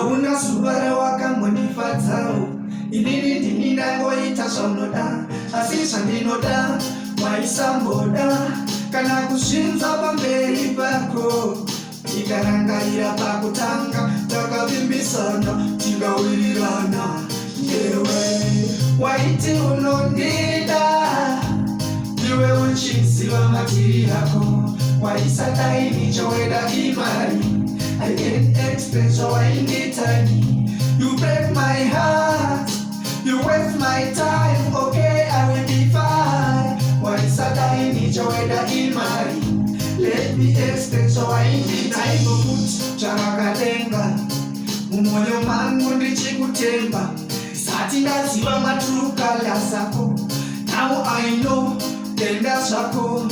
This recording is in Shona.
hauna subara wakamundifadzao. Inini ndini ndangoita zvaunoda, asi zvandinoda waisamboda kana kusvinza pamberi pako. Tikarangarira pakutanga takavimbisana tikawirirana, ndewe waiti unondida, iwe uchiziva matiri ako. Waisadai nichoweda imari, I can't explain so I need time. You break my heart, you waste my time. Okay, I will be fine. Waisadai nichoweda imari, let me explain so I need time. Put charakadenga mumoyo mangu ndichikutemba, sati ndaziva matrue colors ako. Now I know denda zvako